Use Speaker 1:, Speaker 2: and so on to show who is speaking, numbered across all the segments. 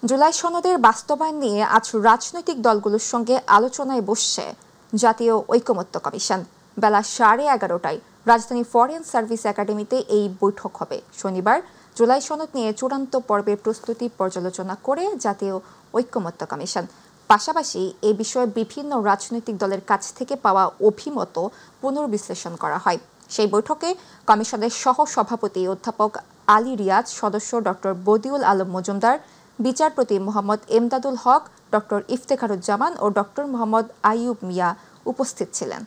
Speaker 1: জুলাই সনদের বাস্তবায়ন নিয়ে আজ রাজনৈতিক দলগুলোর সঙ্গে আলোচনায় বসছে জাতীয় ঐকমত্য কমিশন। বেলা 11:30টায় রাজধানী ফরেন সার্ভিস একাডেমিতে এই বৈঠক হবে। শনিবার জুলাই সনদ নিয়ে চূড়ান্ত পর্বের প্রস্তুতি পর্যালোচনা করে জাতীয় ঐকমত্য কমিশন। পাশাপাশি এ বিষয়ে বিভিন্ন রাজনৈতিক দলের কাছ থেকে পাওয়া অভিমত পুনর্বিশ্লেষণ করা হয়। সেই বৈঠকে কমিশনের সহ সভাপতি অধ্যাপক আলী রিয়াজ, সদস্য ডক্টর বদিউল আলম মজুমদার, বিচারপতি মোহাম্মদ এমদাদুল হক, ডক্টর ইফতেখারুজ্জামান ও ডক্টর মোহাম্মদ আইয়ুব মিয়া উপস্থিত ছিলেন।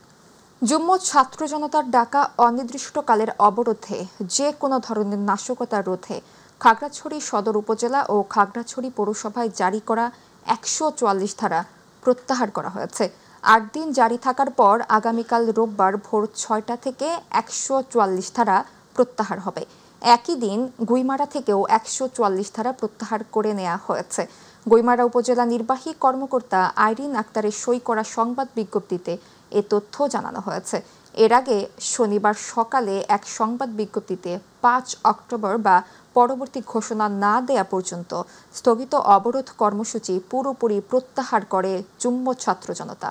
Speaker 1: যুগ্ম ছাত্র জনতার ডাকা অনির্দিষ্টকালের অবরোধে যে কোনো ধরনের নাশকতা রোধে খাগড়াছড়ি সদর উপজেলা ও খাগড়াছড়ি পৌরসভায় জারি করা 144 ধারা প্রত্যাহার করা হয়েছে। 8 দিন জারি থাকার পর আগামীকাল রোববার ভোর 6টা থেকে 144 ধারা প্রত্যাহার হবে। একই দিন গুইমারা থেকেও 144 ধারা প্রত্যাহার করে নেওয়া হয়েছে। গুইমারা উপজেলা নির্বাহী কর্মকর্তা আইরিন আক্তারের সই করা সংবাদ বিজ্ঞপ্তিতে এ তথ্য জানানো হয়েছে। এর আগে শনিবার সকালে এক সংবাদ বিজ্ঞপ্তিতে 5 অক্টোবর বা পরবর্তী ঘোষণা না দেয়া পর্যন্ত স্থগিত অবরোধ কর্মসূচি পুরোপুরি প্রত্যাহার করে যুগ্ম ছাত্র জনতা।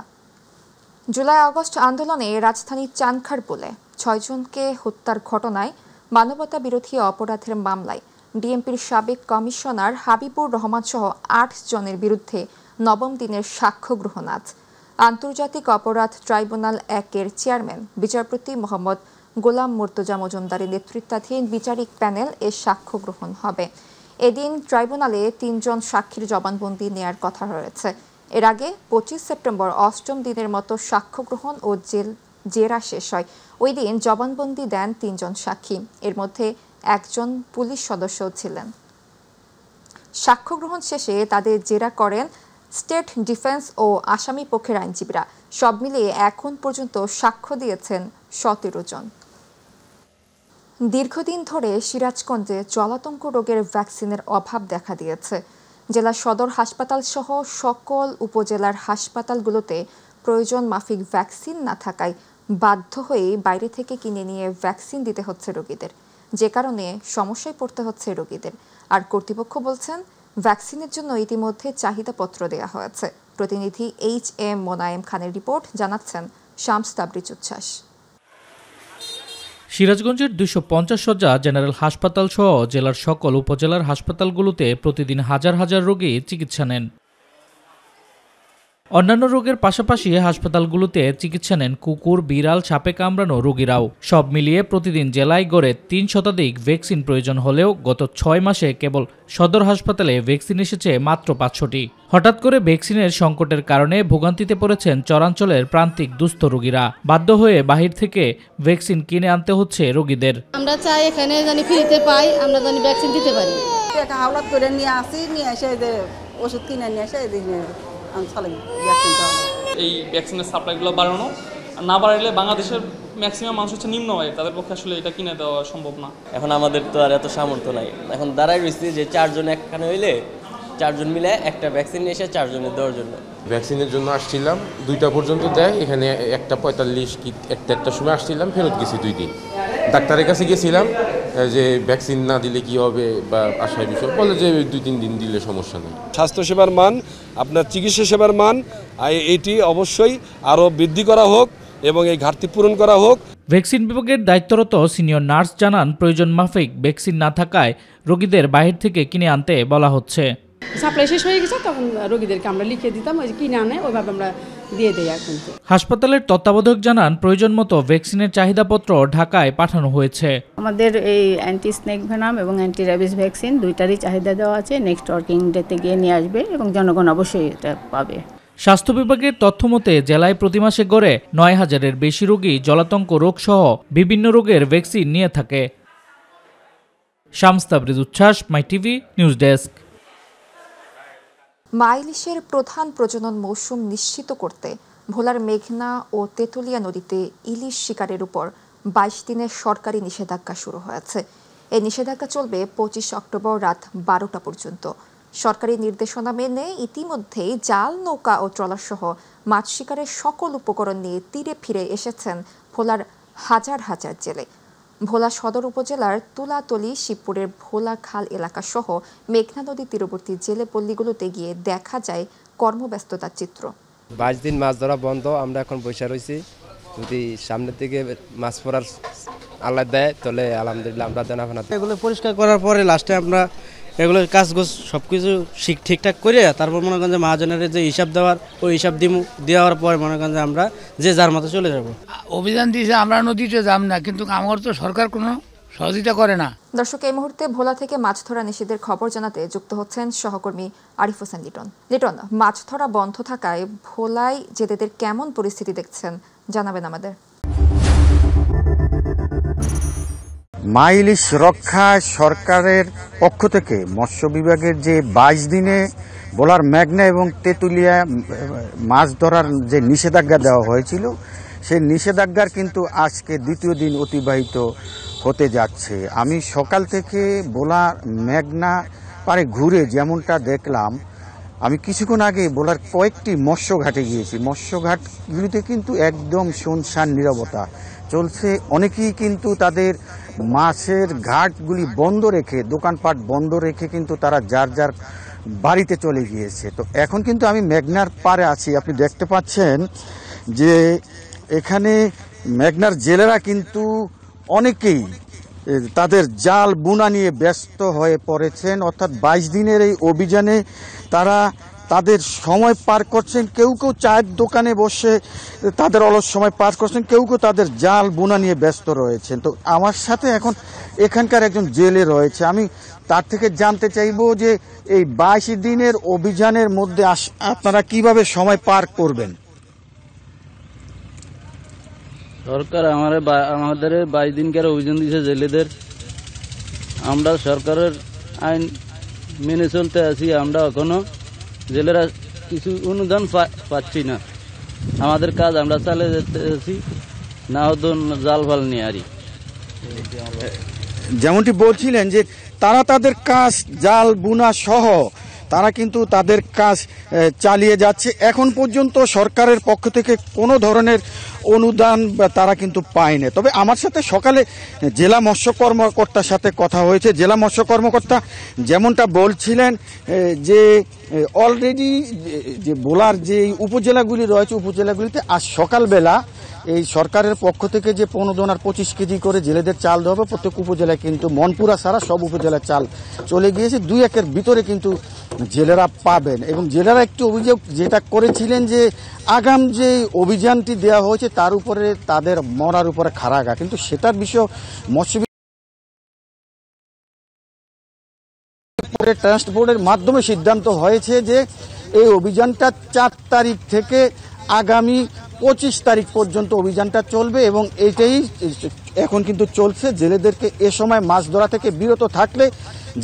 Speaker 1: জুলাই আগস্ট আন্দোলনে রাজধানীর চানখারপুলে 6 জনকে হত্যার ঘটনায় মানবতা বিরোধী অপরাধের মামলায় ডিএমপির সাবেক কমিশনার হাবিবুর রহমান সহ 8 জনের বিরুদ্ধে নবম দিনের সাক্ষ্য গ্রহণ আজ। আন্তর্জাতিক অপরাধ ট্রাইব্যুনাল 1-এর চেয়ারম্যান বিচারপতি মোহাম্মদ গোলাম মুর্তজা মজুমদারের নেতৃত্বাধীন বিচারিক প্যানেল এ সাক্ষ্য গ্রহণ হবে। এদিন ট্রাইব্যুনালে 3 জন সাক্ষীর জবানবন্দি নেয়ার কথা রয়েছে। এর আগে 25 সেপ্টেম্বর 8ম দিনের মতো সাক্ষ্য গ্রহণ ও জেরা শেষ হয়। ওই দিন জবানবন্দি দেন 3 জন সাক্ষী, এর মধ্যে একজন পুলিশ সদস্য ছিলেন। সাক্ষ্য গ্রহণ শেষে তাদের জেরা করেন স্টেট ডিফেন্স ও আসামি পক্ষের আইনজীবীরা। সব মিলিয়ে এখন পর্যন্ত সাক্ষ্য দিয়েছেন 17 জন। দীর্ঘদিন ধরে সিরাজগঞ্জে জলাতঙ্ক রোগের ভ্যাকসিনের অভাব দেখা দিয়েছে। জেলা সদর হাসপাতাল সহ সকল উপজেলার হাসপাতালগুলোতে প্রয়োজন মাফিক ভ্যাকসিন না থাকায় বাধ্য হয়ে বাইরে থেকে কিনে নিয়ে ভ্যাকসিন দিতে হচ্ছে রোগীদের, যে কারণে সমস্যায় পড়তে হচ্ছে রোগীদের। আর কর্তৃপক্ষ বলছেন ভ্যাকসিনের জন্য ইতিমধ্যে চাহিদাপত্র দেওয়া হয়েছে। প্রতিনিধি HM মোনায়েম খানের রিপোর্ট, জানাচ্ছেন শামস তাবরিজ উচ্ছ্বাস।
Speaker 2: সিরাজগঞ্জের 250 শয্যা জেনারেল হাসপাতাল সহ জেলার সকল উপজেলার হাসপাতালগুলোতে প্রতিদিন হাজার হাজার রোগী চিকিৎসা নেন। অন্যান্য রোগের পাশাপাশি হাসপাতালগুলোতে চিকিৎসা নেন কুকুর, বিড়াল, সাপে কামড়ানো রোগীরাও। সব মিলিয়ে প্রতিদিন জেলায় গড়ে 3 শতাধিক ভ্যাকসিন প্রয়োজন হলেও গত 6 মাসে কেবল সদর হাসপাতালে ভ্যাকসিন এসেছে মাত্র 500টি। হঠাৎ করে ভ্যাকসিনের সংকটের কারণে ভোগান্তিতে পড়েছেন চরাঞ্চলের প্রান্তিক দুস্থ রোগীরা। বাধ্য হয়ে বাহির থেকে ভ্যাকসিন কিনে আনতে হচ্ছে রোগীদের।
Speaker 3: আমরা চাই এখানে জানি ফ্রিতে পাই, আমরা জানি ভ্যাকসিন দিতে পারি।
Speaker 4: টাকা হাওলাত করে নিয়ে আসি, নিয়ে এসে ওষুধ কিনে নিয়ে এসে
Speaker 5: এই ভ্যাকসিনের সাপ্লাইগুলো বাড়ানো, না বাড়াইলে বাংলাদেশের ম্যাক্সিমাম মানুষ হচ্ছে নিম্ন আয়, তাদের পক্ষে আসলে এটা কিনে দেওয়া সম্ভব না।
Speaker 6: এখন আমাদের তো আর এত সামর্থ্য নাই। এখন দাঁড়াই রয়েছি যে 4 জন একখানে হইলে 4 জন মিলে একটা ভ্যাকসিন নিয়ে এসে 4 জনের দেওয়ার জন্য।
Speaker 7: ভ্যাকসিনের জন্য আসছিলাম 2টা পর্যন্ত দেয়, এখানে 1:45 কি 1টার সময় আসছিলাম, ফেরত গেছি 2 দিন। ডাক্তারের কাছে গেছিলাম যে ভ্যাকসিন না দিলে কি হবে বা আশায় বিষয়, বলে যে 2-3 দিন দিলে সমস্যা নেই।
Speaker 8: স্বাস্থ্যসেবার মান, আপনার চিকিৎসা সেবার মান এটি অবশ্যই আরও বৃদ্ধি করা হোক এবং এই ঘাটতি পূরণ করা হোক।
Speaker 2: ভ্যাকসিন বিভাগের দায়িত্বরত সিনিয়র নার্স জানান, প্রয়োজন মাফিক ভ্যাকসিন না থাকায় রোগীদের বাহির থেকে কিনে আনতে বলা হচ্ছে।
Speaker 3: সাপ্লাই শেষ হয়ে গেছে, তখন রোগীদেরকে আমরা লিখে দিতাম, ওই কিনে আনে ওইভাবে আমরা দিয়ে দেই। এখন
Speaker 2: হাসপাতালের তত্ত্বাবধায়ক জানান, প্রয়োজন মতো ভ্যাকসিনের চাহিদাপত্র ঢাকায় পাঠানো হয়েছে।
Speaker 9: আমাদের এই অ্যান্টি স্নেক ভেনাম এবং অ্যান্টি র্যাবিস ভ্যাকসিন দুইটারই চাহিদা দেওয়া আছে। নেক্সট ওয়ার্কিং ডেতে গিয়ে নিয়ে আসবে এবং জনগণ অবশ্যই এটা পাবে।
Speaker 2: স্বাস্থ্য বিভাগের তথ্য মতে জেলায় প্রতি মাসে গড়ে 9,000-এর বেশি রোগী জলাতঙ্ক রোগ সহ বিভিন্ন রোগের ভ্যাকসিন নিয়ে থাকে। শামস তাবরিজ উচ্ছ্বাস, মাই টিভি নিউজ ডেস্ক।
Speaker 1: মা ইলিশের প্রধান প্রজনন মৌসুম নিশ্চিত করতে ভোলার মেঘনা ও তেঁতুলিয়া নদীতে ইলিশ শিকারের উপর 22 দিনের সরকারি নিষেধাজ্ঞা শুরু হয়েছে। এই নিষেধাজ্ঞা চলবে 25 অক্টোবর রাত 12টা পর্যন্ত। সরকারি নির্দেশনা মেনে ইতিমধ্যেই জাল, নৌকা ও ট্রলার সহ মাছ শিকারের সকল উপকরণ নিয়ে তীরে ফিরে এসেছেন ভোলার হাজার হাজার জেলে। ভোলা সদর উপজেলার তুলাতলী, শিবপুরের ভোলা খাল এলাকা সহ মেঘনা নদী তীরবর্তী জেলে পল্লীগুলোতে গিয়ে দেখা যায় কর্মব্যস্ততার চিত্র।
Speaker 10: 22 দিন মাছ ধরা বন্ধ, আমরা এখন বসে রয়েছি। যদি সামনের দিকে মাছ পড়ার আল্লাহ দেয় তাহলে আলহামদুলিল্লাহ আমরা দেনাফানা।
Speaker 11: এগুলো পরিষ্কার করার পরে লাস্টে আমরা এগুলোর কাজগোজ সব কিছু ঠিকঠাক করে তারপর মনে করেন যে মহাজনের যে হিসাব দেওয়ার ওই হিসাব দেওয়ার পরে মনে করেন যে আমরা যে যার মতো চলে যাব।
Speaker 12: অভিযান দিয়েছে, আমরা নদীতে যাব না, কিন্তু আমার তো সরকার কোনো সহযোগিতা করে না।
Speaker 1: দর্শক, এই মুহূর্তে ভোলা থেকে মাছ ধরা নিষেধের খবর জানাতে যুক্ত হচ্ছেন সহকর্মী আরিফ হোসেন লিটন। লিটন, মাছ ধরা বন্ধ থাকায় ভোলায় জেলেদের কেমন পরিস্থিতি দেখছেন জানাবেন আমাদের।
Speaker 13: মাইলিশ রক্ষা সরকারের পক্ষ থেকে মৎস্য বিভাগের যে 22 দিনে ভোলার মেঘনা এবং তেঁতুলিয়া মাছ ধরার যে নিষেধাজ্ঞা দেওয়া হয়েছিল, সেই নিষেধাজ্ঞার কিন্তু আজকে দ্বিতীয় দিন অতিবাহিত হতে যাচ্ছে। আমি সকাল থেকে ভোলার মেঘনা পাড়ে ঘুরে যেমনটা দেখলাম, আমি কিছুক্ষণ আগে ভোলার কয়েকটি মৎস্য ঘাটে গিয়েছি। মৎস্য ঘাটগুলিতে কিন্তু একদম শুনশান নীরবতা চলছে। অনেকেই কিন্তু তাদের মাছের ঘাটগুলি বন্ধ রেখে, দোকানপাট বন্ধ রেখে কিন্তু তারা যার যার বাড়িতে চলে গিয়েছে। তো এখন কিন্তু আমি মেঘনার পাড়ে আছি। আপনি দেখতে পাচ্ছেন যে এখানে মেঘনার জেলেরা কিন্তু অনেকেই তাদের জাল বুনা নিয়ে ব্যস্ত হয়ে পড়েছেন। অর্থাৎ 22 দিনের এই অভিযানে তারা তাদের সময় পার করছেন। কেউ কেউ চায়ের দোকানে বসে তাদের অলস সময় পার করছেন, কেউ কেউ তাদের জাল বোনা নিয়ে ব্যস্ত রয়েছেন। তো আমার সাথে এখন এখানকার একজন জেলে রয়েছে, আমি তার থেকে জানতে চাইবো যে এই 22 দিনের অভিযানের মধ্যে আপনারা কিভাবে সময় পার করবেন।
Speaker 14: সরকার আমাদের 22 দিনকার অভিযান দিয়েছে জেলেদের। আমরা সরকারের আইন মেনে চলতে আছি। আমরা এখনো জেলেরা কিছু অনুদান পাচ্ছি না। আমাদের কাজ আমরা চালিয়ে যেতে আছি, না হতো জাল ফাল নিয়ে আরি।
Speaker 13: যেমনটি বলছিলেন যে তারা তাদের কাজ জাল বুনা সহ তারা কিন্তু তাদের কাজ চালিয়ে যাচ্ছে। এখন পর্যন্ত সরকারের পক্ষ থেকে কোনো ধরনের অনুদান তারা কিন্তু পায়নি। তবে আমার সাথে সকালে জেলা মৎস্য কর্মকর্তার সাথে কথা হয়েছে। জেলা মৎস্য কর্মকর্তা যেমনটা বলছিলেন যে অলরেডি যে ভোলার যে উপজেলাগুলি রয়েছে, উপজেলাগুলিতে আজ সকালবেলা এই সরকারের পক্ষ থেকে যে 15 আর 25 কেজি করে জেলেদের চাল দেওয়া হবে, প্রত্যেক উপজেলায় কিন্তু মনপুরা ছাড়া সব উপজেলায় চাল চলে গিয়েছে। 2-1 ভিতরে কিন্তু জেলেরা পাবেন। এবং জেলেরা একটি অভিযোগ যেটা করেছিলেন যে আগাম যে অভিযানটি দেওয়া হয়েছে তার উপরে তাদের মরার উপরে খাড়াগা, কিন্তু সেটার বিষয় মৎস্য ট্রাস্ট বোর্ডের মাধ্যমে সিদ্ধান্ত হয়েছে যে এই অভিযানটা 4 তারিখ থেকে আগামী 25 তারিখ পর্যন্ত অভিযানটা চলবে। এবং এইটাই এখন কিন্তু চলছে। জেলেদেরকে এ সময় মাছ ধরা থেকে বিরত থাকলে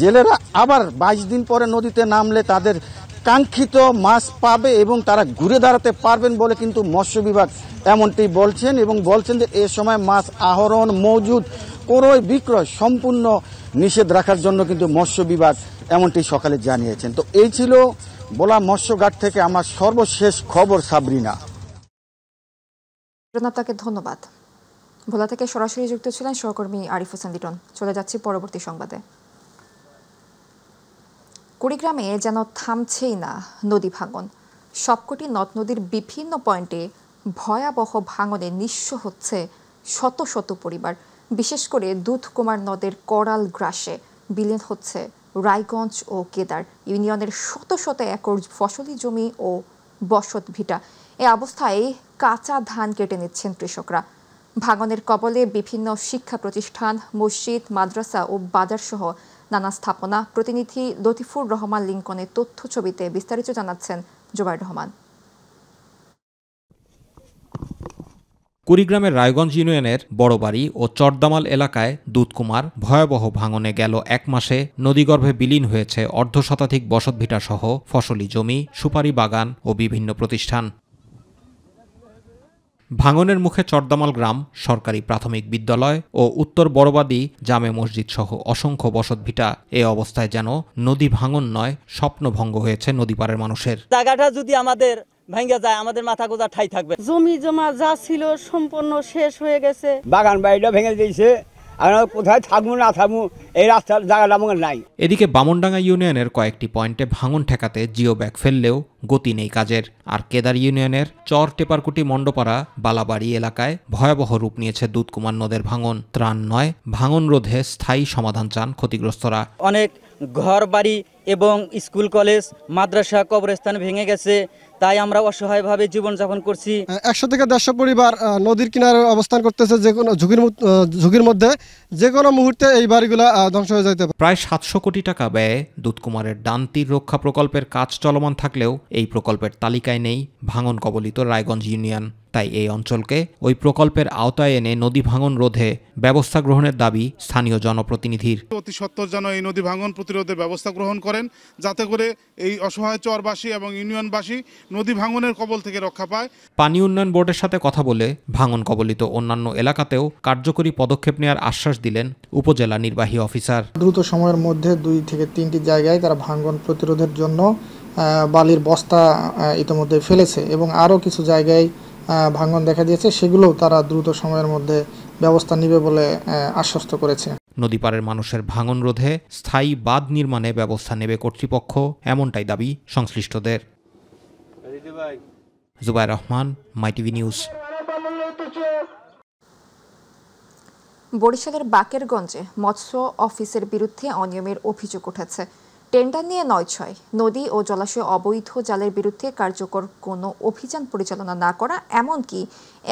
Speaker 13: জেলেরা আবার 22 দিন পরে নদীতে নামলে তাদের কাঙ্ক্ষিত মাছ পাবে এবং তারা ঘুরে দাঁড়াতে পারবেন বলে কিন্তু মৎস্য বিভাগ এমনটি বলছেন। এবং বলছেন যে এ সময় মাছ আহরণ, মজুদ, ক্রয় বিক্রয় সম্পূর্ণ নিষেধ রাখার জন্য কিন্তু মৎস্য বিভাগ এমনটি সকালে জানিয়েছেন। তো এই ছিল ভোলা মৎস্যঘাট থেকে আমার সর্বশেষ খবর। সাবরিনা,
Speaker 1: আপনাকে ধন্যবাদ। ভোলা থেকে সরাসরি যুক্ত ছিলেন সহকর্মী আরিফ হোসেন লিটন। চলে যাচ্ছি পরবর্তী সংবাদে। কুড়িগ্রামে যেন থামছেই না নদী ভাঙন। সবকটি নদ নদীর বিভিন্ন পয়েন্টে ভয়াবহ ভাঙনে নিঃস্ব হচ্ছে শত শত পরিবার। বিশেষ করে দুধকুমার নদের করাল গ্রাসে বিলীন হচ্ছে রায়গঞ্জ ও কেদার ইউনিয়নের শত শত একর ফসলি জমি ও বসত ভিটা। এ অবস্থায় কাঁচা ধান কেটে নিচ্ছেন কৃষকরা। ভাঙনের কবলে বিভিন্ন শিক্ষা প্রতিষ্ঠান, মসজিদ, মাদ্রাসা ও বাজার সহ নানা স্থাপনা। প্রতিনিধি লতিফুর রহমান লিঙ্কনের তথ্য ছবিতে বিস্তারিত জানাচ্ছেন জুবাইর রহমান।
Speaker 15: কুড়িগ্রামের রায়গঞ্জ ইউনিয়নের বড়বাড়ি ও চরদামাল এলাকায় দুধকুমার ভয়াবহ ভাঙনে গেল 1 মাসে নদীগর্ভে বিলীন হয়েছে অর্ধশতাধিক বসতভিটা সহ ফসলি জমি, সুপারি বাগান ও বিভিন্ন প্রতিষ্ঠান। ভাঙনের মুখে চরদামাল গ্রাম সরকারি প্রাথমিক বিদ্যালয় ও উত্তর বড়বাদি জামে মসজিদ সহ অসংখ্য বসতভিটা। এ অবস্থায় যেন নদী ভাঙন নয়, স্বপ্নভঙ্গ হয়েছে নদীপাড়ের মানুষের।
Speaker 16: জায়গাটা যদি আমাদের ভেঙে যায় আমাদের মাথা গোজা ঠাই থাকবে।
Speaker 17: জমি জমা যা ছিল সম্পূর্ণ শেষ হয়ে গেছে।
Speaker 18: বাগান বাড়িটা ভেঙে দিয়েছে,
Speaker 17: আমরা কোথায় থাকবো না থাকবো এই রাস্তার জায়গাটা আমাদের নাই।
Speaker 15: এদিকে বামনডাঙ্গা ইউনিয়নের কয়েকটি পয়েন্টে ভাঙন ঠেকাতে জিও ব্যাগ ফেললেও গতি নেই কাজের। আর কেদার ইউনিয়নের চর টেপারকুটি মণ্ডপাড়া বালাবাড়ি এলাকায় ভয়াবহ রূপ নিয়েছে দুধকুমার নদের ভাঙন। ত্রাণ নয়, ভাঙন রোধে স্থায়ী সমাধান চান ক্ষতিগ্রস্তরা।
Speaker 16: অনেক ঘর বাড়ি এবং স্কুল কলেজ মাদ্রাসা কবরস্থান ভেঙে গেছে, তাই আমরা অসহায়ভাবে জীবনযাপন করছি।
Speaker 18: 100 থেকে 150 পরিবার নদীর কিনারে অবস্থান করতেছে, যে কোনো ঝুঁকির মধ্যে যে কোনো মুহূর্তে এই বাড়িগুলো ধ্বংস হয়ে যেতে পারে।
Speaker 15: প্রায় 700 কোটি টাকা ব্যয়ে দুধকুমারের ডান তীর রক্ষা প্রকল্পের কাজ চলমান থাকলেও এই প্রকল্পের তালিকায় নেই ভাঙন কবলিত রায়গঞ্জ ইউনিয়ন। তাই এই অঞ্চলকে ওই প্রকল্পের আওতায় এনে নদী ভাঙন রোধে ব্যবস্থা গ্রহণের দাবি স্থানীয় জনপ্রতিনিধির।
Speaker 19: অতি সত্বর যেন এই নদী ভাঙন প্রতিরোধের ব্যবস্থা গ্রহণ করেন, যাতে করে এই অসহায় চরবাসী এবং ইউনিয়নবাসী নদী ভাঙনের কবল থেকে রক্ষা পায়।
Speaker 15: পানি উন্নয়ন বোর্ডের সাথে কথা বলে ভাঙন কবলিত অন্যান্য এলাকাতেও কার্যকরী পদক্ষেপ নেওয়ার আশ্বাস দিলেন উপজেলা নির্বাহী অফিসার।
Speaker 20: দ্রুত সময়ের মধ্যে 2 থেকে 3টি জায়গায় তারা ভাঙন প্রতিরোধের জন্য বালির বস্তা ইতিমধ্যে ফেলেছে এবং আরও কিছু জায়গায় ভাঙন দেখা দিয়েছে, সেগুলোও তারা দ্রুত সময়ের মধ্যে ব্যবস্থা নেবে বলে আশ্বস্ত করেছে।
Speaker 15: নদীপাড়ের মানুষের ভাঙন রোধে স্থায়ী বাঁধ নির্মাণে ব্যবস্থা নেবে কর্তৃপক্ষ, এমনটাই দাবি সংশ্লিষ্টদের। Zubair Rahman, MyTV news.
Speaker 1: বরিশালের বাকেরগঞ্জে মৎস্য অফিসের বিরুদ্ধে অনিয়মের অভিযোগ উঠেছে। টেন্ডার নিয়ে ৯/৬ নদী ও জলাশয় অবৈধ জালের বিরুদ্ধে কার্যকর কোনো অভিযান পরিচালনা না করা, এমনকি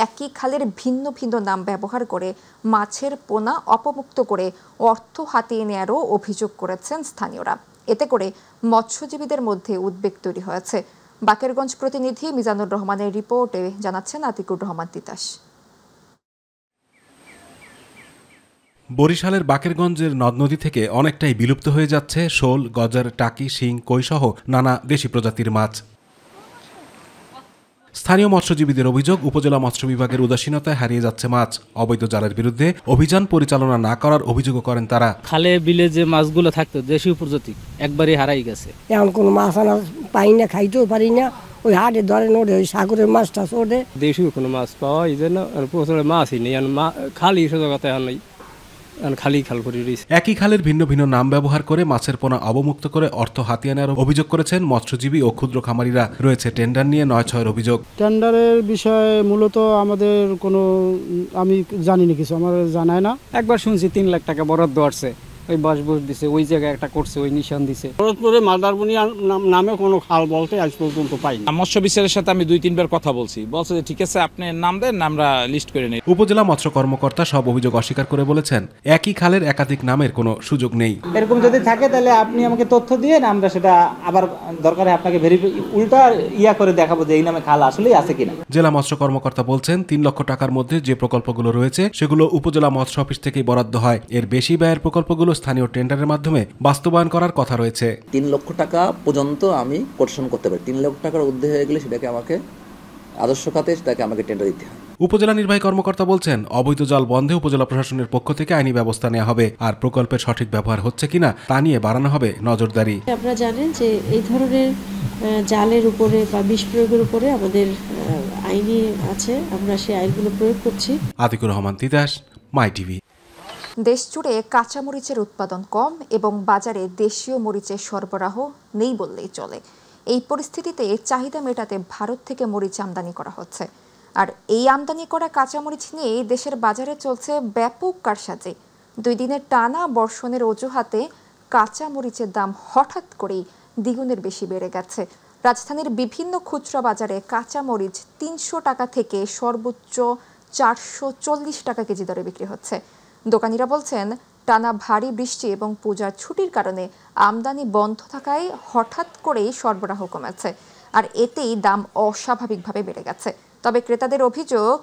Speaker 1: একই খালের ভিন্ন ভিন্ন নাম ব্যবহার করে মাছের পোনা অপমুক্ত করে অর্থ হাতিয়ে নেয়ারও অভিযোগ করেছেন স্থানীয়রা। এতে করে মৎস্যজীবীদের মধ্যে উদ্বেগ তৈরি হয়েছে। বাকেরগঞ্জ প্রতিনিধি মিজানুর রহমানের রিপোর্টে জানাচ্ছেন আতিকুর রহমান তিতাস।
Speaker 21: বরিশালের বাকেরগঞ্জের নদ নদী থেকে অনেকটাই বিলুপ্ত হয়ে যাচ্ছে শোল, গজার, টাকি, শিং, কৈসহ নানা দেশি প্রজাতির মাছ। স্থানীয় মৎস্যজীবীদের অভিযোগ, উপজেলা মৎস্য বিভাগের উদাসীনতায় হারিয়ে যাচ্ছে মাছ। অবৈধ জালের বিরুদ্ধে অভিযান পরিচালনা না করার অভিযোগও করেন তারা।
Speaker 22: খালে বিলে যে মাছগুলো থাকতো দেশীয় প্রজাতি একবারই হারাই গেছে।
Speaker 23: এখন কোনো মাছ আনা পাই না, খাইতেও পারি না। ওই হাটে ধরে নোটে ওই সাগরের মাছটা ওঠে।
Speaker 22: দেশীয় কোনো মাছ পাওয়া এই জন্য প্রচুর মাছই নেই, খালি সজাগতা নেই, খালি খাল করে রয়েছে।
Speaker 21: একই খালের ভিন্ন ভিন্ন নাম ব্যবহার করে মাছের পোনা অবমুক্ত করে অর্থ হাতিয়ে নেওয়ার অভিযোগ করেছেন মৎস্যজীবী ও ক্ষুদ্র খামারিরা। রয়েছে টেন্ডার নিয়ে ৯/৬ অভিযোগ।
Speaker 24: টেন্ডারের বিষয়ে মূলত আমাদের কোনো আমি জানি না, কিছু আমার জানায় না।
Speaker 22: একবার শুনছি ৩ লাখ টাকা বরাদ্দ আসছে, ওই বাস দিছে, ওই জায়গায় একটা করছে, ওই নিশান দিছে।
Speaker 24: ফরিদপুরে মাদারবনি নামে কোনো খাল বলতে আজ পর্যন্ত পাইনি।
Speaker 25: মৎস্য বিচারের সাথে আমি 2-3 বার কথা বলছি, বলছে যে ঠিক আছে আপনি নাম দেন, আমরা লিস্ট করে নেই।
Speaker 21: উপজেলা মৎস্য কর্মকর্তা সব অভিযোগ অস্বীকার করে বলেছেন একই খালের একাধিক নামের কোনো সুযোগ নেই।
Speaker 26: এরকম যদি থাকে তাহলে আপনি আমাকে তথ্য দিয়ে আমরা সেটা আবার দরকারে আপনাকে উল্টা করে দেখাবো যে এই নামে খাল আসলেই আছে কিনা।
Speaker 21: জেলা মৎস্য কর্মকর্তা বলছেন 3 লক্ষ টাকার মধ্যে যে প্রকল্পগুলো রয়েছে সেগুলো উপজেলা মৎস্য অফিস থেকেই বরাদ্দ হয়। এর বেশি ব্যয়ের প্রকল্পগুলো স্থানীয় টেন্ডারের মাধ্যমে বাস্তবায়ন করার কথা রয়েছে।
Speaker 27: 3 লক্ষ টাকা পর্যন্ত আমি কোটেশন করতে পারি। 3 লক্ষ টাকার ঊর্ধ্বে হয়ে গেলে সেটাকে আমাকে আদর্শ খাতে সেটাকে আমাকে টেন্ডার দিতে হয়।
Speaker 21: উপজেলা নির্বাহী কর্মকর্তা বলছেন অবৈধ জাল বন্ধে উপজেলা প্রশাসনের পক্ষ থেকে আইনি ব্যবস্থা নেওয়া হবে, আর প্রকল্পের সঠিক ব্যবহার হচ্ছে কিনা তা নিয়ে বাড়ানো হবে নজরদারি।
Speaker 28: আপনারা জানেন যে এই ধরনের জালের উপরে বা বিষ প্রয়োগের উপরে আমাদের আইনি আছে, আমরা সেই আইনগুলো প্রয়োগ করছি।
Speaker 21: আতিকুর রহমান তিতাস, মাইটিভি।
Speaker 1: দেশজুড়ে কাঁচামরিচের উৎপাদন কম এবং বাজারে দেশীয় মরিচের সরবরাহ নেই বললেই চলে। এই পরিস্থিতিতে চাহিদা মেটাতে ভারত থেকে মরিচ আমদানি করা হচ্ছে। আর এই আমদানি করা কাঁচামরিচ নিয়ে দেশের বাজারে চলছে ব্যাপক কারসাজি। 2 দিনের টানা বর্ষণের অজুহাতে কাঁচামরিচের দাম হঠাৎ করেই দ্বিগুণের বেশি বেড়ে গেছে। রাজধানীর বিভিন্ন খুচরা বাজারে কাঁচামরিচ 300 টাকা থেকে সর্বোচ্চ 440 টাকা কেজি দরে বিক্রি হচ্ছে। দোকানিরা বলছেন টানা ভারী বৃষ্টি এবং পূজার ছুটির কারণে আমদানি বন্ধ থাকায় হঠাৎ করেই সরবরাহ কমেছে, আর এতেই দাম অস্বাভাবিকভাবে বেড়ে গেছে। তবে ক্রেতাদের অভিযোগ,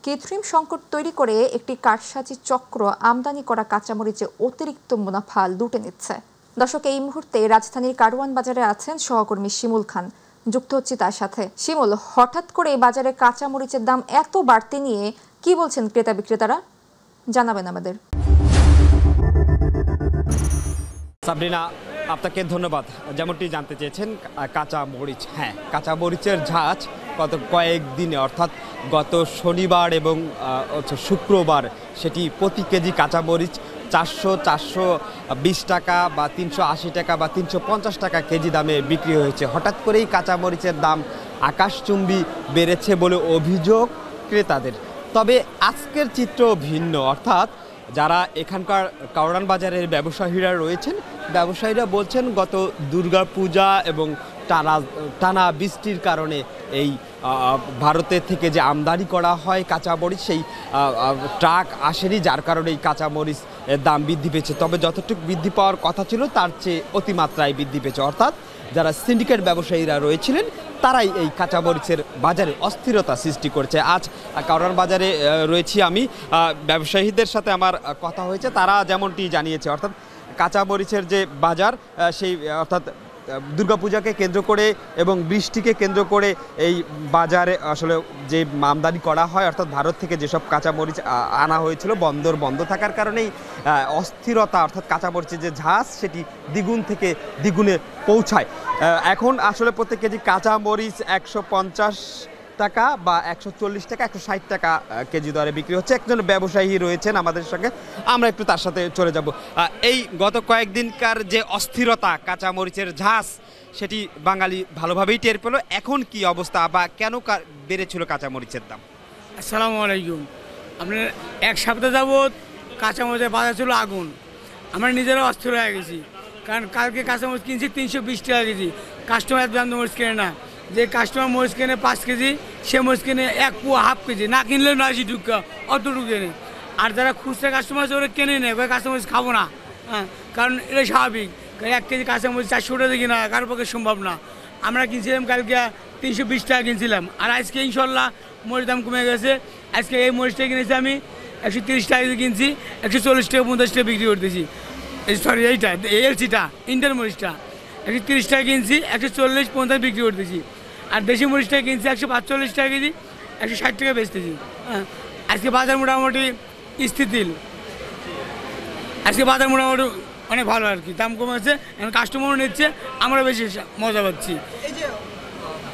Speaker 1: কৃত্রিম সংকট তৈরি করে একটি কারসাজি চক্র আমদানি করা কাঁচামরিচে অতিরিক্ত মুনাফা লুটে নিচ্ছে। দর্শক, এই মুহূর্তে রাজধানীর কারওয়ান বাজারে আছেন সহকর্মী শিমুল খান, যুক্ত হচ্ছে তার সাথে। শিমুল, হঠাৎ করে বাজারে কাঁচামরিচের দাম এত বাড়তি নিয়ে কি বলছেন ক্রেতা বিক্রেতারা, জানাবেন আমাদের।
Speaker 29: সাবরিনা,
Speaker 2: আপনাকে ধন্যবাদ। যেমনটি জানতে চেয়েছেন কাঁচা মরিচ, হ্যাঁ কাঁচা মরিচের ঝাঁজ গত কয়েকদিনে অর্থাৎ গত শনিবার এবং শুক্রবার সেটি প্রতি কেজি কাঁচা মরিচ 420 টাকা বা 380 টাকা বা 350 টাকা কেজি দামে বিক্রি হয়েছে। হঠাৎ করেই কাঁচা মরিচের দাম আকাশচুম্বী বেড়েছে বলে অভিযোগ ক্রেতাদের। তবে আজকের চিত্র ভিন্ন, অর্থাৎ যারা এখানকার কাওড়ান বাজারের ব্যবসায়ীরা রয়েছেন, ব্যবসায়ীরা বলছেন গত দুর্গাপূজা এবং টানা বৃষ্টির কারণে এই ভারতের থেকে যে আমদানি করা হয় কাঁচামরিচ সেই ট্রাক আসেনি, যার কারণে এই কাঁচামরিচ দাম বৃদ্ধি পেয়েছে। তবে যতটুকু বৃদ্ধি পাওয়ার কথা ছিল তার চেয়ে অতিমাত্রায় বৃদ্ধি পেয়েছে। অর্থাৎ যারা সিন্ডিকেট ব্যবসায়ীরা রয়েছিলেন তারাই এই কাঁচামরিচের বাজারে অস্থিরতা সৃষ্টি করেছে। আজ কাওড়ান বাজারে রয়েছি আমি, ব্যবসায়ীদের সাথে আমার কথা হয়েছে, তারা যেমনটি জানিয়েছে অর্থাৎ কাঁচামরিচের যে বাজার সেই অর্থাৎ দুর্গাপূজাকে কেন্দ্র করে এবং বৃষ্টিকে কেন্দ্র করে এই বাজারে আসলে যে আমদানি করা হয় অর্থাৎ ভারত থেকে যেসব কাঁচামরিচ আনা হয়েছিল বন্ধ থাকার কারণেই অস্থিরতা অর্থাৎ কাঁচামরিচের যে ঝাঁজ সেটি দ্বিগুণ থেকে দ্বিগুণে পৌঁছায়। এখন আসলে প্রত্যেক কেজি কাঁচামরিচ 150 টাকা বা 140 টাকা 160 টাকা কেজি দরে বিক্রি হচ্ছে। একজন ব্যবসায়ী রয়েছেন আমাদের সঙ্গে, আমরা একটু তার সাথে চলে যাব। এই গত কয়েকদিনকার যে অস্থিরতা কাঁচামরিচের ঝাঁজ সেটি বাঙালি ভালোভাবেই টের পেল। এখন কি অবস্থা বা কেন বেড়েছিল কাঁচামরিচের দাম?
Speaker 12: আসসালামু আলাইকুম। আপনার এক সপ্তাহ যাবৎ কাঁচামরিচের বাজার ছিল আগুন। আমরা নিজেরা অস্থির হয়ে গেছি, কারণ কালকে কাঁচামরিচ কিনছি 320 টাকা কেজি। কাস্টমার দাম মরিচ কেনে না, যে কাস্টমার মরিচ কেনে 5 কেজি সে মরিচ কেনে 1 পোয়া হাফ কেজি, না কিনলে 90 টাকা অতটুকু কেনে। আর যারা খুচরা কাস্টমার আছে ওরা কেনে নেয়, ওই কাঁচামরিচ খাবো না, হ্যাঁ কারণ এটা স্বাভাবিক। 1 কেজি কাঁচামরিচ 400 টাকা কিনা কারোর পক্ষে সম্ভব না। আমরা কিনছিলাম কালকে 320 টাকা কিনছিলাম, আর আজকে ইনশাল্লাহ মরিচ দাম কমে গেছে। আজকে এই মরিচটা কিনেছি আমি 130 টাকা কিনছি, 140 টাকা 50 টাকা বিক্রি করতেছি। সরি এইটা এলসিটা ইন্টার মরিচটা 130 টাকা কিনছি, 140-50 বিক্রি করতেছি। আর দেশি মরিচটা কিনছি 145 টাকা কেজি, 160 টাকা বেচতেছি। হ্যাঁ আজকে বাজার মোটামুটি স্থিতিশীল, আজকে বাজার মোটামুটি অনেক ভালো আর কি, দাম কমেছে, এখন কাস্টমারও নিচ্ছে, আমরা বেশি মজা পাচ্ছি।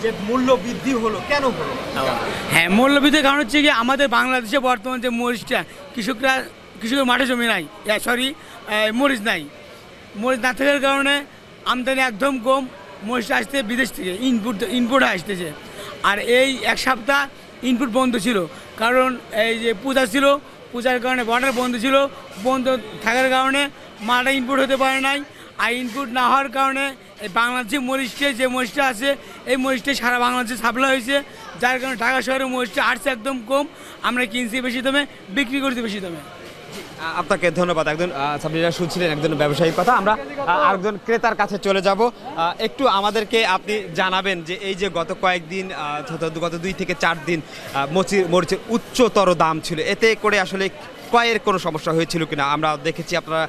Speaker 2: যে মূল্য বৃদ্ধি হলো কেন হলো?
Speaker 12: হ্যাঁ মূল্য বৃদ্ধির কারণ হচ্ছে কি আমাদের বাংলাদেশে বর্তমান যে মরিচটা কৃষকের মাঠে জমি নাই, সরি মরিচ নাই, মরিচ না থাকার কারণে আমদানি একদম কম। মরিচটা আসতে বিদেশ থেকে ইনপুট আসতেছে। আর এই এক সপ্তাহ ইনপুট বন্ধ ছিল, কারণ এই যে পূজা ছিল, পূজার কারণে বর্ডার বন্ধ ছিল, বন্ধ থাকার কারণে মালটা ইনপুট হতে পারে নাই। আর ইনপুট না হওয়ার কারণে এই বাংলাদেশে যে মরিচটা আছে এই মরিচটা সারা বাংলাদেশে সাপ্লাই হয়েছে, যার কারণে ঢাকা শহরের মরিচটা আসছে একদম কম, আমরা কিনছি বেশি দামে, বিক্রি করছি বেশি দামে।
Speaker 2: আপনাকে ধন্যবাদ। একজন সাবরিনা শুনছিলেন একজন ব্যবসায়ীর কথা। আমরা আরেকজন ক্রেতার কাছে চলে যাব। একটু আমাদেরকে আপনি জানাবেন যে এই যে গত কয়েকদিন গত 2 থেকে 4 দিন মরিচের উচ্চতর দাম ছিল, এতে করে আসলে ক্রয়ের কোনো সমস্যা হয়েছিল কিনা? আমরা দেখেছি আপনারা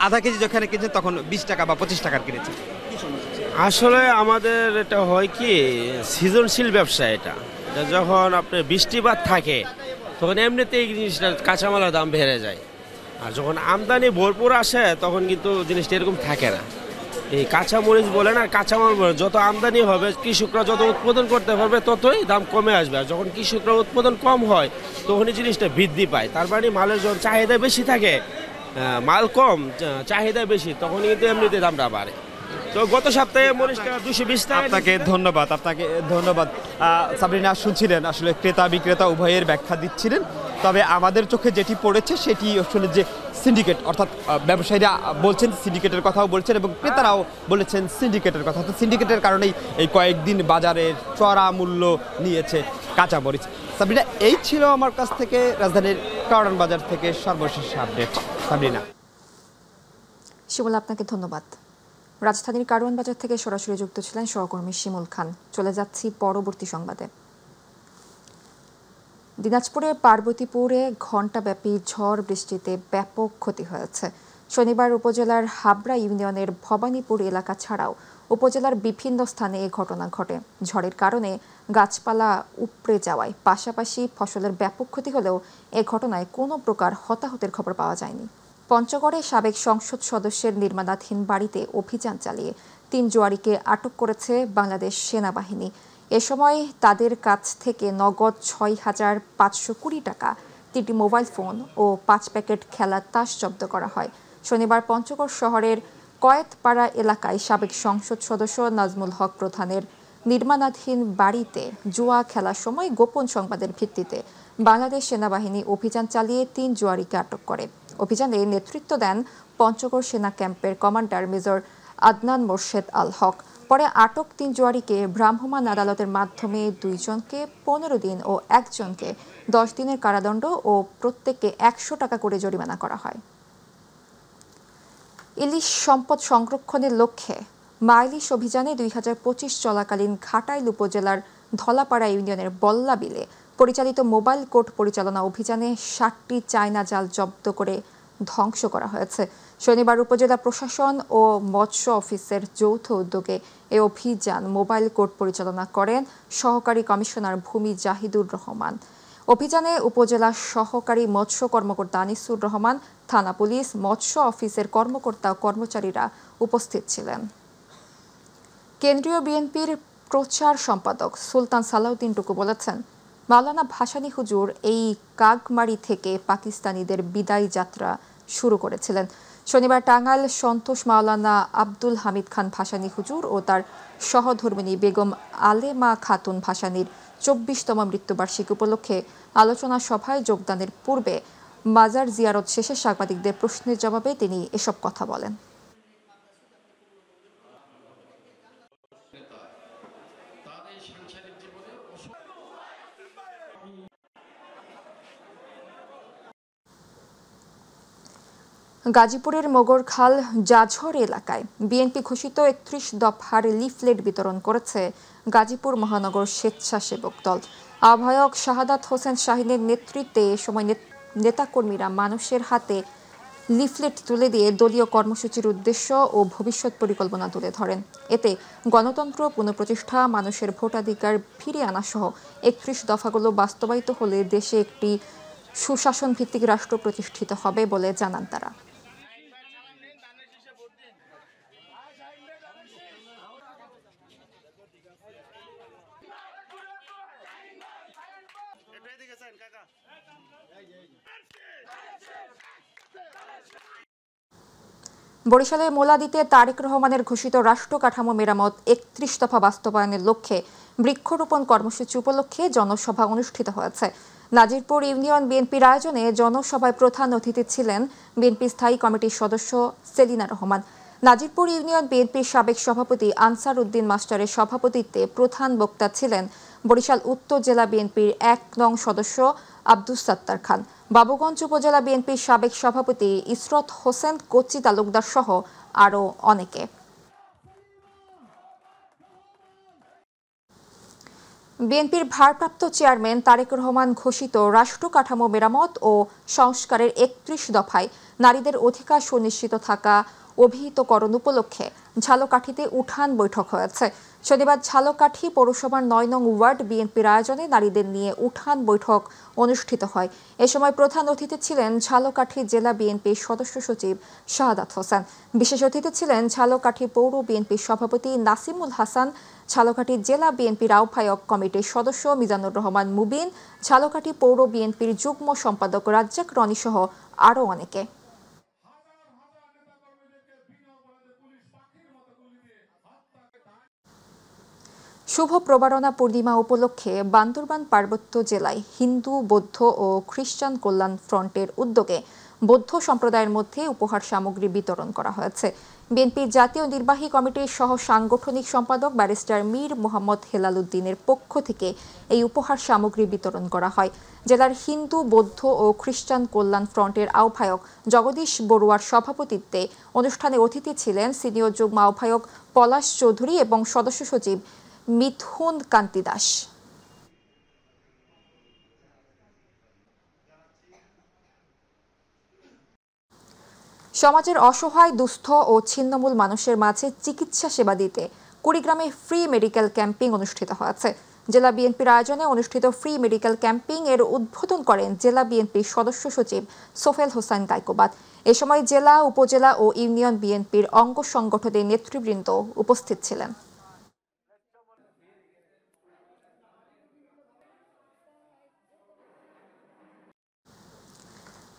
Speaker 2: আধা কেজি যেখানে কিনছেন তখন 20 টাকা বা 25 টাকার কিনেছেন।
Speaker 3: আসলে আমাদের এটা হয় কি সৃজনশীল ব্যবসা, এটা যখন আপনার বৃষ্টিপাত থাকে তখন এমনিতেই জিনিসটা কাঁচামালের দাম বেড়ে যায়। আর যখন আমদানি ভরপুর আসে তখন কিন্তু জিনিসটা এরকম থাকে না। এই কাঁচামরিচ বলে না, কাঁচামাল বলে, যত আমদানি হবে কৃষকরা যত উৎপাদন করতে পারবে ততই দাম কমে আসবে। আর যখন কৃষকরা উৎপাদন কম হয় তখনই জিনিসটা বৃদ্ধি পায়। তার মানে মালের যখন চাহিদা বেশি থাকে, মাল কম চাহিদা বেশি, তখনই কিন্তু এমনিতে দামটা বাড়ে। তো গত সপ্তাহে মরিচটা 220 টাকা।
Speaker 2: আপনাকে ধন্যবাদ। সাবরিনা শুনছিলেন আসলে ক্রেতা বিক্রেতা উভয়ের ব্যাখ্যা দিচ্ছিলেন। তবে আমাদের চোখে যেটি পড়েছে সেটি আসলে যে সিন্ডিকেট, অর্থাৎ ব্যবসায়ীরা বলছেন সিন্ডিকেটের কথাও বলছেন এবং ক্রেতারাও বলেছেন সিন্ডিকেটের কথা। তো সিন্ডিকেটের কারণেই এই কয়েকদিন বাজারের চড়া মূল্য নিয়েছে কাঁচামরিচ। সাবরিনা, এই ছিল আমার কাছ থেকে রাজধানীর কাওড়ান বাজার থেকে সর্বশেষ আপডেট। সাবরিনা।
Speaker 1: শিমুল, আপনাকে ধন্যবাদ। রাজধানীর কারওয়ান বাজার থেকে সরাসরি যুক্ত ছিলেন সহকর্মী শিমুল খান। চলে যাচ্ছি পরবর্তী সংবাদে। দিনাজপুরের পার্বতীপুরে ঘণ্টাব্যাপী ঝড় বৃষ্টিতে ব্যাপক ক্ষতি হয়েছে। শনিবার উপজেলার হাবড়া ইউনিয়নের ভবানীপুর এলাকা ছাড়াও উপজেলার বিভিন্ন স্থানে এ ঘটনা ঘটে। ঝড়ের কারণে গাছপালা উপড়ে যাওয়ায় পাশাপাশি ফসলের ব্যাপক ক্ষতি হলেও এ ঘটনায় কোনো প্রকার হতাহতের খবর পাওয়া যায়নি। পঞ্চগড়ে সাবেক সংসদ সদস্যের নির্মাণাধীন বাড়িতে অভিযান চালিয়ে 3 জুয়ারিকে আটক করেছে বাংলাদেশ সেনাবাহিনী। এ সময় তাদের কাছ থেকে নগদ 6,520 টাকা, 3টি মোবাইল ফোন ও 5 প্যাকেট খেলার তাস জব্দ করা হয়। শনিবার পঞ্চগড় শহরের কয়েতপাড়া এলাকায় সাবেক সংসদ সদস্য নাজমুল হক প্রধানের নির্মাণাধীন বাড়িতে জুয়া খেলার সময় গোপন সংবাদের ভিত্তিতে বাংলাদেশ সেনাবাহিনী অভিযান চালিয়ে 3 জুয়ারিকে আটক করে। অভিযানে নেতৃত্ব দেন পঞ্চগড় সেনা ক্যাম্পের কমান্ডার মেজর আদনান মোর্শেদ আল হক। পরে আটক 3 জুয়ারিকে ভ্রাম্যমাণ আদালতের মাধ্যমে 2 জনকে 15 দিন ও 1 জনকে 10 দিনের কারাদণ্ড ও প্রত্যেককে 100 টাকা করে জরিমানা করা হয়। ইলিশ সম্পদ সংরক্ষণের লক্ষ্যে মাইলিশ অভিযানে 2025 চলাকালীন ঘাটাইল উপজেলার ধলাপাড়া ইউনিয়নের বল্লা বিলে পরিচালিত মোবাইল কোর্ট পরিচালনা অভিযানে 60টি চায়না জাল জব্দ করে ধ্বংস করা হয়েছে। শনিবার উপজেলা প্রশাসন ও মৎস্য অফিসের যৌথ উদ্যোগে এই অভিযান মোবাইল কোর্ট পরিচালনা করেন সহকারী কমিশনার ভূমি জাহিদুর রহমান। অভিযানে উপজেলা সহকারী মৎস্য কর্মকর্তা আনিসুর রহমান, থানা পুলিশ, মৎস্য অফিসের কর্মকর্তা ও কর্মচারীরা উপস্থিত ছিলেন। কেন্দ্রীয় বিএনপির প্রচার সম্পাদক সুলতান সালাউদ্দিন টুকু বলেছেন, মাওলানা ভাসানী হুজুর এই কাগমারি থেকে পাকিস্তানিদের বিদায় যাত্রা শুরু করেছিলেন। শনিবার টাঙ্গাইল সন্তোষ মাওলানা আব্দুল হামিদ খান ভাসানী হুজুর ও তার সহধর্মিণী বেগম আলেমা খাতুন ভাসানীর 24তম মৃত্যুবার্ষিকী উপলক্ষে আলোচনা সভায় যোগদানের পূর্বে মাজার জিয়ারত শেষে সাংবাদিকদের প্রশ্নের জবাবে তিনি এসব কথা বলেন। গাজীপুরের মোগরখাল জাঝর এলাকায় বিএনপি ঘোষিত 31 দফার লিফলেট বিতরণ করেছে গাজীপুর মহানগর স্বেচ্ছাসেবক দল। আহ্বায়ক শাহাদাত হোসেন শাহিনের নেতৃত্বে এ সময় নেতাকর্মীরা মানুষের হাতে লিফলেট তুলে দিয়ে দলীয় কর্মসূচির উদ্দেশ্য ও ভবিষ্যৎ পরিকল্পনা তুলে ধরেন। এতে গণতন্ত্র পুনঃপ্রতিষ্ঠা, মানুষের ভোটাধিকার ফিরিয়ে আনা সহ 31 দফাগুলো বাস্তবায়িত হলে দেশে একটি সুশাসন ভিত্তিক রাষ্ট্র প্রতিষ্ঠিত হবে বলে জানান তারা। বরিশালে মোলাদিতে তারেক রহমানের ঘোষিত রাষ্ট্র কাঠামো মেরামত 31 দফা বাস্তবায়নের লক্ষ্যে বৃক্ষরোপণ কর্মসূচি উপলক্ষে জনসভা অনুষ্ঠিত হয়েছে। নাজিরপুর ইউনিয়ন বিএনপির আয়োজনে জনসভায় প্রধান অতিথি ছিলেন বিএনপি স্থায়ী কমিটির সদস্য সেলিনা রহমান। নাজিরপুর ইউনিয়ন বিএনপির সাবেক সভাপতি আনসার উদ্দিন মাস্টারের সভাপতিত্বে প্রধান বক্তা ছিলেন বরিশাল উত্তর জেলা বিএনপির 1 নং সদস্য আব্দুস সাত্তার খান, বাবুগঞ্জ উপজেলা বিএনপির সাবেক সভাপতি ইসরত হোসেন কোচি তালুকদার সহ আরও অনেকে। বিএনপির ভারপ্রাপ্ত চেয়ারম্যান তারেক রহমান ঘোষিত রাষ্ট্র কাঠামো মেরামত ও সংস্কারের 31 দফায় নারীদের অধিকার সুনিশ্চিত থাকা অভিহিতকরণ উপলক্ষে ঝালকাঠিতে উঠান বৈঠক হয়েছে। শনিবার ঝালকাঠি পৌরসভার 9 নং ওয়ার্ড বিএনপির আয়োজনে নারীদের নিয়ে উঠান বৈঠক অনুষ্ঠিত হয়। এ সময় প্রধান অতিথি ছিলেন ঝালকাঠি জেলা বিএনপির সদস্য সচিব শাহাদাত হোসেন। বিশেষ অতিথি ছিলেন ঝালকাঠি পৌর বিএনপির সভাপতি নাসিমুল হাসান, ঝালকাঠি জেলা বিএনপির আহ্বায়ক কমিটির সদস্য মিজানুর রহমান মুবিন, ঝালকাঠি পৌর বিএনপির যুগ্ম সম্পাদক রাজ্জাক রনি সহ আরও অনেকে। শুভ প্রবারণা পূর্ণিমা উপলক্ষে বান্দরবান পার্বত্য জেলায় হিন্দু, বৌদ্ধ ও খ্রিস্টান কল্যাণ ফ্রন্টের উদ্যোগে বৌদ্ধ সম্প্রদায়ের মধ্যে উপহার সামগ্রী বিতরণ করা হয়েছে। বিএনপির জাতীয় নির্বাহী কমিটির সহ সাংগঠনিক সম্পাদক ব্যারিস্টার মীর মোহাম্মদ হেলাল উদ্দিনের পক্ষ থেকে এই উপহার সামগ্রী বিতরণ করা হয়। জেলার হিন্দু, বৌদ্ধ ও খ্রিস্টান কল্যাণ ফ্রন্টের আহ্বায়ক জগদীশ বড়ুয়ার সভাপতিত্বে অনুষ্ঠানে অতিথি ছিলেন সিনিয়র যুগ্ম আহ্বায়ক পলাশ চৌধুরী এবং সদস্য সচিব মিথুন কান্তি দাস। সমাজের অসহায়, দুস্থ ও ছিন্নমূল মানুষের মাঝে চিকিৎসা সেবা দিতে কুড়িগ্রামে ফ্রি মেডিকেল ক্যাম্পিং অনুষ্ঠিত হয়েছে। জেলা বিএনপির আয়োজনে অনুষ্ঠিত ফ্রি মেডিকেল ক্যাম্পিং এর উদ্বোধন করেন জেলা বিএনপির সদস্য সচিব সোফেল হোসেন গায়কোবাদ। এ সময় জেলা, উপজেলা ও ইউনিয়ন বিএনপির অঙ্গ সংগঠনের নেতৃবৃন্দ উপস্থিত ছিলেন।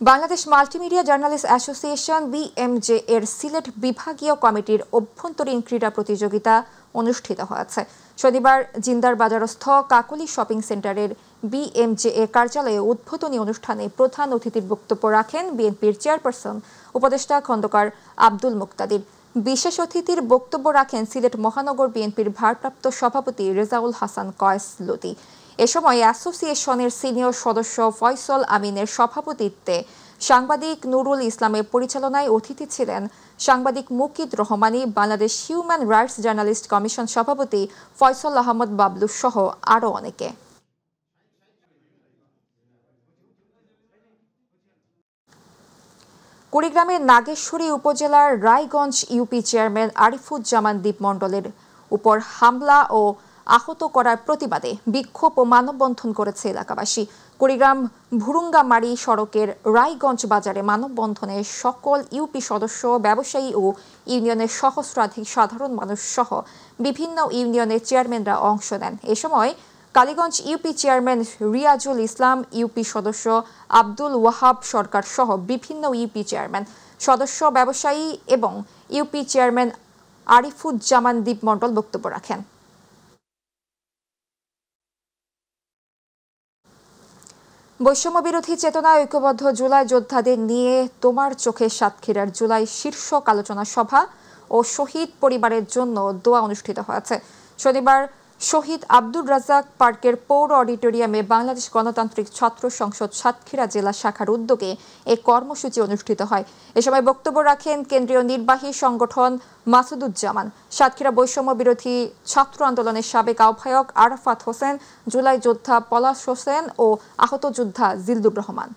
Speaker 1: Bangladesh multimedia journalist association BMJ এর সিলেট বিভাগীয় কমিটির অভ্যন্তরীণ ক্রীড়া প্রতিযোগিতা অনুষ্ঠিত হয়েছে। শনিবার জিন্দার বাজারস্থ কাকলি শপিং সেন্টারের BMJ এর কার্যালয়ে উদ্বোধনী অনুষ্ঠানে প্রধান অতিথির বক্তব্য রাখেন বিএনপির চেয়ারপারসন উপদেষ্টা খন্দকার আব্দুল মুক্তাদির। বিশেষ অতিথির বক্তব্য রাখেন সিলেট মহানগর বিএনপির ভারপ্রাপ্ত সভাপতি রেজাউল হাসান কয়েস লতি। এ সময় অ্যাসোসিয়েশনের সিনিয়র সদস্য ফয়সল আমিনের সভাপতিত্বে সাংবাদিক নুরুল ইসলামের পরিচালনায় অতিথি ছিলেন সাংবাদিক Mukid Rahmani, Bangladesh human rights journalist commission সভাপতি ফয়সল আহমদ বাবলু সহ আরও অনেকে। কুড়িগ্রামের নাগেশ্বরী উপজেলার রায়গঞ্জ ইউপি চেয়ারম্যান আরিফুজ্জামান দ্বীপ মণ্ডলের উপর হামলা ও আহত করার প্রতিবাদে বিক্ষোভ ও মানববন্ধন করেছে এলাকাবাসী। কুড়িগ্রাম ভুরুঙ্গামারি সড়কের রায়গঞ্জ বাজারে মানববন্ধনে সকল ইউপি সদস্য, ব্যবসায়ী ও ইউনিয়নের সহস্রাধিক সাধারণ মানুষ সহ বিভিন্ন ইউনিয়নের চেয়ারম্যানরা অংশ নেন। এ সময় কালীগঞ্জ ইউপি চেয়ারম্যান রিয়াজুল ইসলাম, ইউপি সদস্য আব্দুল ওয়াহাব সরকার সহ বিভিন্ন ইউপি চেয়ারম্যান, সদস্য, ব্যবসায়ী এবং ইউপি চেয়ারম্যান আরিফুজ্জামান দ্বীপ মণ্ডল বক্তব্য রাখেন। বৈষম্য বিরোধী চেতনা ঐক্যবদ্ধ জুলাই যোদ্ধাদের নিয়ে তোমার চোখে সাতক্ষীরার জুলাই শীর্ষক আলোচনা সভা ও শহীদ পরিবারের জন্য দোয়া অনুষ্ঠিত হয়েছে। শনিবার শহীদ আব্দুর রাজ্জাক পার্কের পৌর অডিটোরিয়ামে বাংলাদেশ গণতান্ত্রিক ছাত্র সংসদ সাতক্ষীরা জেলা শাখার উদ্যোগে এই কর্মসূচি অনুষ্ঠিত হয়। এ সময় বক্তব্য রাখেন কেন্দ্রীয় নির্বাহী সংগঠন মাসুদুজ্জামান, সাতক্ষীরা বৈষম্য বিরোধী ছাত্র আন্দোলনের সাবেক আহ্বায়ক আরাফাত হোসেন, জুলাই যোদ্ধা পলাশ হোসেন ও আহত যোদ্ধা জিলদুর রহমান।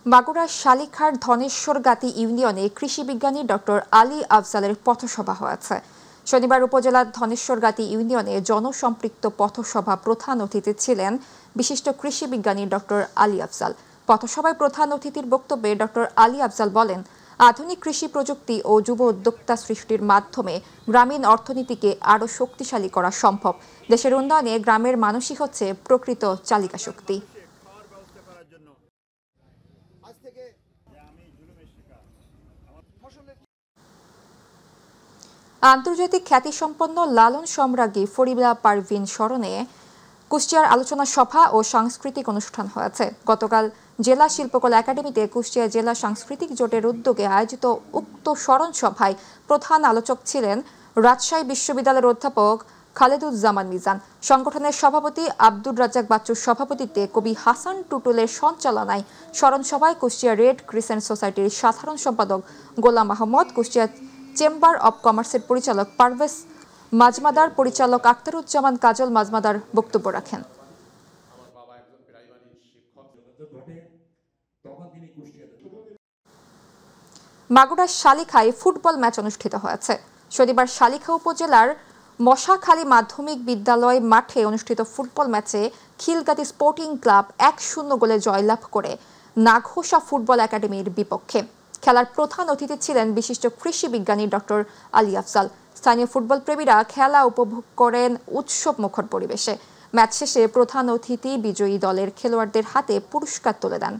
Speaker 1: মাগুরার শালিখার ধনেশ্বরগাতি ইউনিয়নে কৃষি বিজ্ঞানী ডক্টর আলী আফজালের পথসভা হয়েছে। শনিবার উপজেলার ধনেশ্বরগাতি ইউনিয়নে জনসম্পৃক্ত পথসভা প্রধান অতিথি ছিলেন বিশিষ্ট কৃষি বিজ্ঞানী ডক্টর আলী আফজাল। পথসভায় প্রধান অতিথির বক্তব্যে ডক্টর আলী আফজাল বলেন, আধুনিক কৃষি প্রযুক্তি ও যুব উদ্যোক্তা সৃষ্টির মাধ্যমে গ্রামীণ অর্থনীতিকে আরও শক্তিশালী করা সম্ভব। দেশের উন্নয়নে গ্রামের মানুষই হচ্ছে প্রকৃত চালিকা শক্তি। আন্তর্জাতিক খ্যাতিসম্পন্ন লালন সম্রাজ্ঞী ফরিদা পারভিন স্মরণে কুষ্টিয়ার আলোচনা সভা ও সাংস্কৃতিক অনুষ্ঠান হয়েছে। গতকাল জেলা শিল্পকলা একাডেমিতে কুষ্টিয়া জেলা সাংস্কৃতিক জোটের উদ্যোগে আয়োজিত উক্ত স্মরণ সভায় প্রধান আলোচক ছিলেন রাজশাহী বিশ্ববিদ্যালয়ের অধ্যাপক খালেদুজ্জামান মিজান। সংগঠনের সভাপতি আব্দুর রাজ্জাক বাচ্চুর সভাপতিত্বে কবি হাসান টুটুলের সঞ্চালনায় স্মরণ সভায় কুষ্টিয়া রেড ক্রিসেন্ট সোসাইটির সাধারণ সম্পাদক গোলাম আহমদ, কুষ্টিয়া চেম্বার অব কমার্সের পরিচালক পারভেজ মাজমাদার, পরিচালক আখতারুজ্জামান কাজল মাজমাদার বক্তব্য রাখেন। মাগুরার শালিখায় ফুটবল ম্যাচ অনুষ্ঠিত হয়েছে। শনিবার শালিখা উপজেলার মশাখালী মাধ্যমিক বিদ্যালয় মাঠে অনুষ্ঠিত ফুটবল ম্যাচে খিলগাতি স্পোর্টিং ক্লাব 1-0 গোলে জয়লাভ করে নাঘোষা ফুটবল একাডেমির বিপক্ষে। খেলার প্রধান অতিথি ছিলেন বিশিষ্ট কৃষি বিজ্ঞানী ডক্টর আলী আফজাল। স্থানীয় ফুটবল প্রেমীরা খেলা উপভোগ করেন উৎসব মুখর পরিবেশে। ম্যাচ শেষে প্রধান অতিথি বিজয়ী দলের খেলোয়াড়দের হাতে পুরস্কার তুলে দেন।